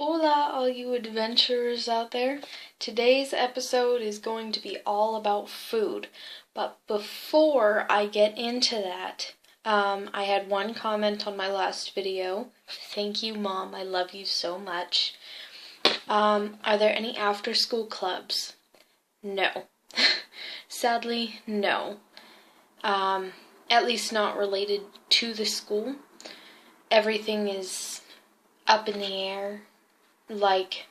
Hola, all you adventurers out there. Today's episode is going to be all about food. But before I get into that, I had one comment on my last video. Thank you, Mom. I love you so much. Are there any after-school clubs? No. Sadly, no. At least not related to the school. Everything is up in the air. Like,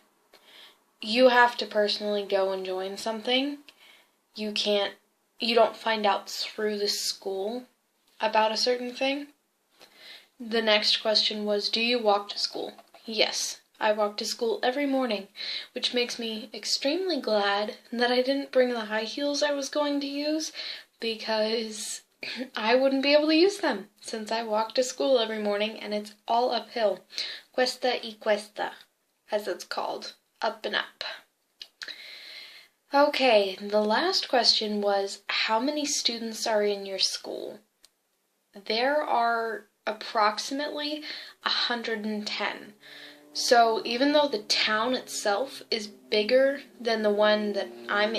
you have to personally go and join something. You don't find out through the school about a certain thing. The next question was, do you walk to school? Yes, I walk to school every morning, which makes me extremely glad that I didn't bring the high heels I was going to use, because I wouldn't be able to use them, since I walk to school every morning and it's all uphill. Cuesta y cuesta, as it's called, up and up. Okay, the last question was, how many students are in your school? There are approximately 110. So even though the town itself is bigger than the one that I'm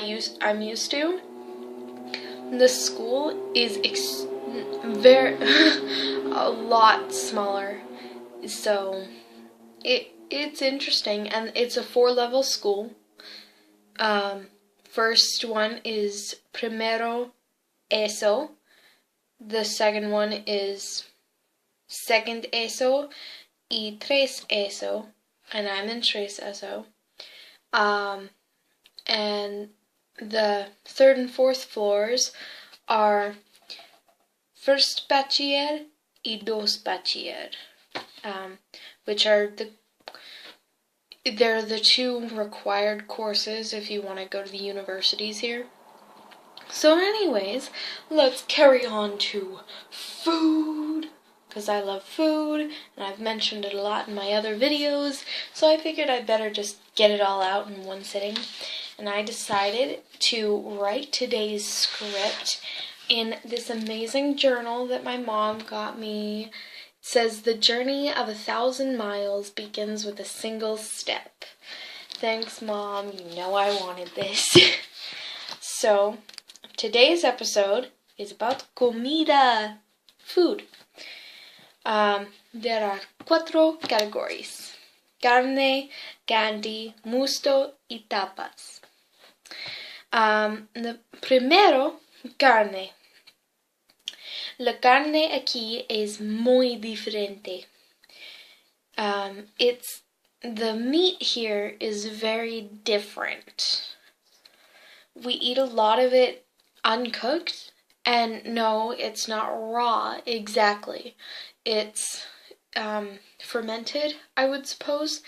used to, the school is very a lot smaller. So it's interesting, and it's a 4-level school. First one is Primero ESO. The second one is Second ESO y Tres ESO, and I'm in Tres ESO. And the third and fourth floors are First Bachiller y Dos Bachiller, which are they're the 2 required courses if you want to go to the universities here. So anyways, let's carry on to food, because I love food, and I've mentioned it a lot in my other videos, so I figured I'd better just get it all out in one sitting. And I decided to write today's script in this amazing journal that my mom got me. It says, the journey of 1,000 miles begins with a single step. Thanks, Mom. You know I wanted this. So, today's episode is about comida, food. There are 4 categories: carne, candy, musto, y tapas. The primero, carne. La carne aquí es muy diferente. The meat here is very different. We eat a lot of it uncooked, and no, it's not raw exactly. It's fermented, I would suppose,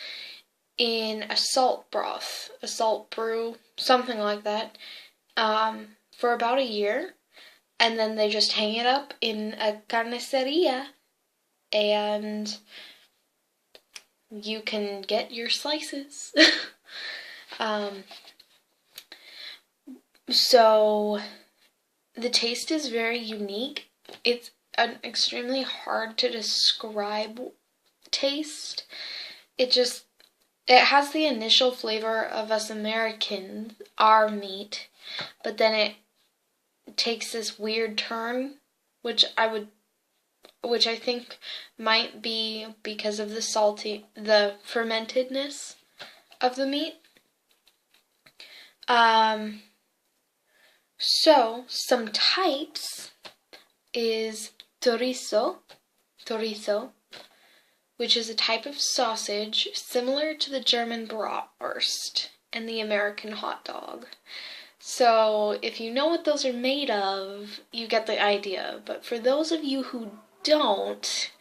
in a salt broth, a salt brew, something like that, for about a year. And then they just hang it up in a carniceria, and you can get your slices. So the taste is very unique. It's an extremely hard to describe taste. It has the initial flavor of us Americans, our meat, but then it takes this weird turn, which I think might be because of the fermentedness of the meat. So some types is chorizo, which is a type of sausage similar to the German bratwurst and the American hot dog. So, if you know what those are made of, you get the idea. But for those of you who don't,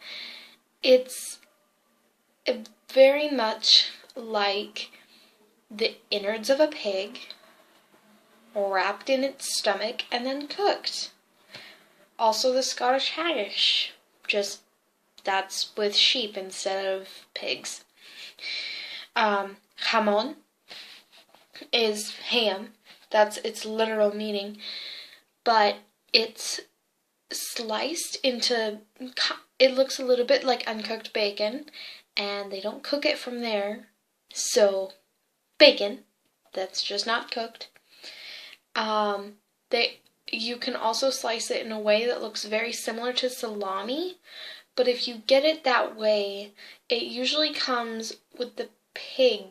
it's very much like the innards of a pig, wrapped in its stomach and then cooked. Also the Scottish haggis, just that's with sheep instead of pigs. Jamón is ham. That's its literal meaning, but it's sliced into, it looks a little bit like uncooked bacon, and they don't cook it from there. So, bacon, that's just not cooked. You can also slice it in a way that looks very similar to salami, but if you get it that way, it usually comes with the pig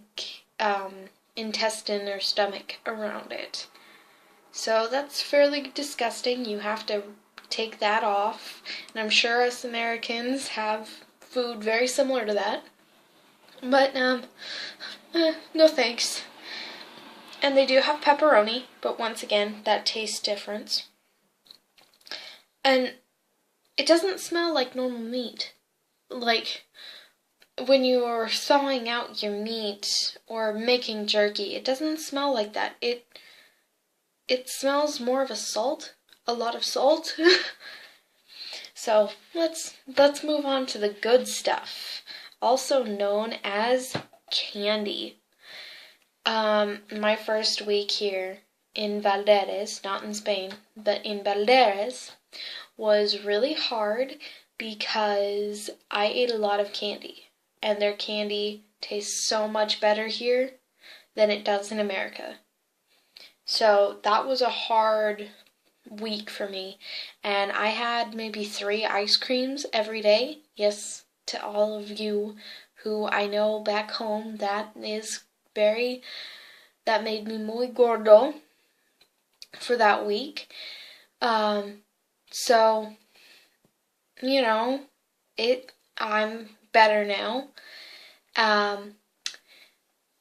intestine or stomach around it. So that's fairly disgusting. You have to take that off, and I'm sure us Americans have food very similar to that. But, no thanks. And they do have pepperoni, but once again, that tastes different. And it doesn't smell like normal meat. Like, when you're thawing out your meat or making jerky, it doesn't smell like that. It smells more of a lot of salt. So, let's move on to the good stuff, also known as candy. My first week here in Valderes, not in Spain, but in Valderes, was really hard because I ate a lot of candy, and their candy tastes so much better here than it does in America. So that was a hard week for me, and I had maybe 3 ice creams every day. Yes, to all of you who I know back home, that made me muy gordo for that week. So, you know, I'm better now.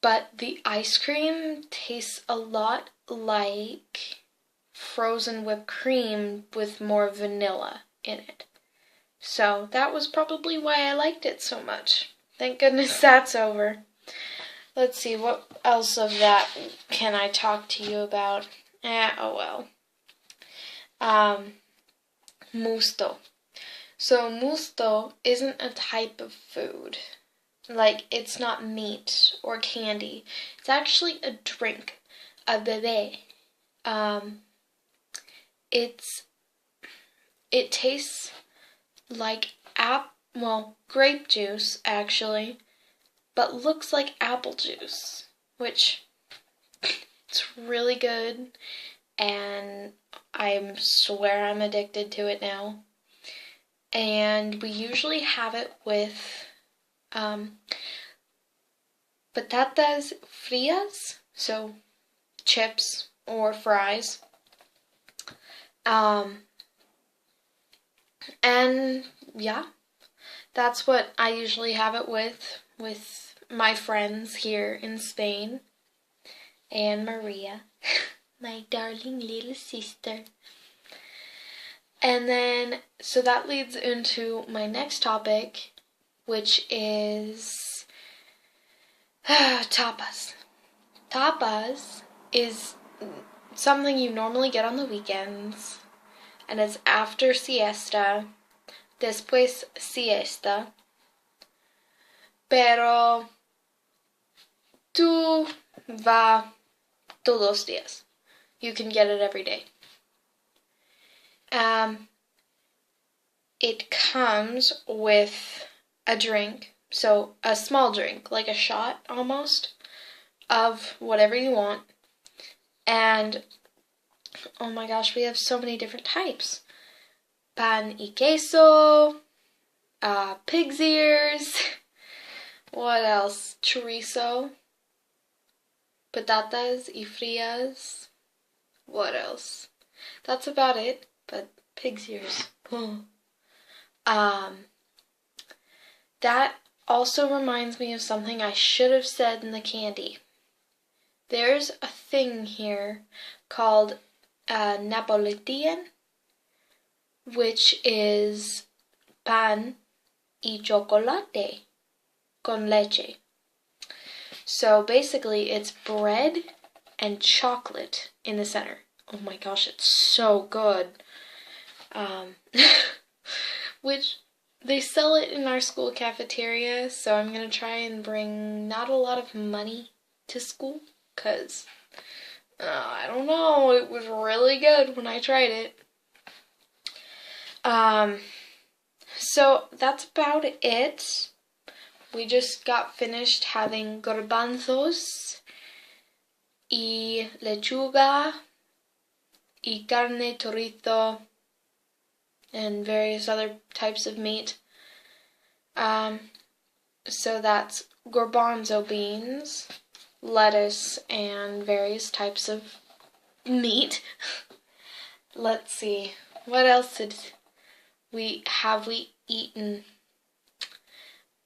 But the ice cream tastes a lot like frozen whipped cream with more vanilla in it. So that was probably why I liked it so much. Thank goodness that's over. Let's see, what else of that can I talk to you about? Musto. So musto isn't a type of food. Like, it's not meat or candy. It's actually a drink, a bebé. It tastes like grape juice, actually, but looks like apple juice, which it's really good, and I swear I'm addicted to it now. And we usually have it with patatas fritas, so chips or fries. And yeah, that's what I usually have it with my friends here in Spain. And Maria, my darling little sister. And then, so that leads into my next topic, which is tapas. Tapas is something you normally get on the weekends, and it's after siesta, después siesta, pero tú va todos los días. You can get it every day. It comes with a drink, so a small drink, like a shot almost, of whatever you want. And oh my gosh, we have so many different types. Pan y queso, pig's ears, what else? Chorizo, patatas y fritas, what else? That's about it, but pig's ears. That also reminds me of something I should have said in the candy. There's a thing here called Napolitan, which is pan y chocolate con leche. So basically it's bread and chocolate in the center. Oh my gosh, it's so good. Which they sell it in our school cafeteria, so I'm going to try and bring not a lot of money to school, because I don't know, it was really good when I tried it. So that's about it we just got finished having garbanzos y lechuga y carne chorizo and various other types of meat. So that's garbanzo beans, lettuce, and various types of meat. Let's see, what else did we eaten?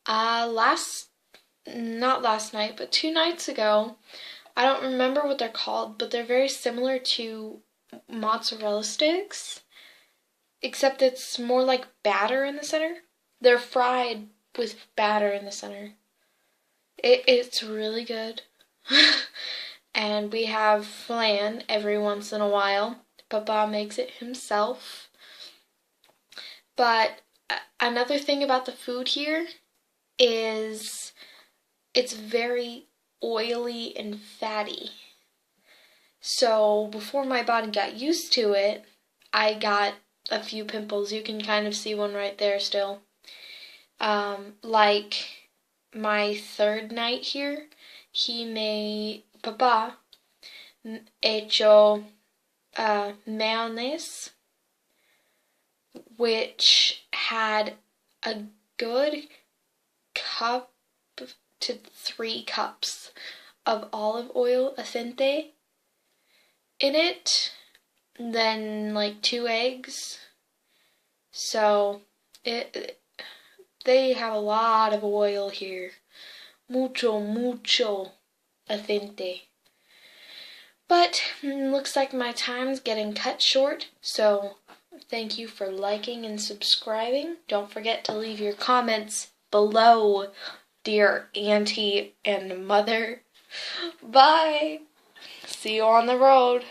Not last night, but 2 nights ago. I don't remember what they're called, but they're very similar to mozzarella sticks, except it's more like batter in the center. They're fried with batter in the center. It's really good. And we have flan every once in a while. Papa makes it himself. But another thing about the food here is it's very oily and fatty. So before my body got used to it, I got a few pimples. You can kind of see one right there still. Like my 3rd night here, Papa hecho mayonnaise, which had a good cup to 3 cups of olive oil aceite in it, then like 2 eggs. So they have a lot of oil here. Mucho aceite. But looks like my time's getting cut short, so thank you for liking and subscribing. Don't forget to leave your comments below, dear auntie and mother. Bye! See you on the road.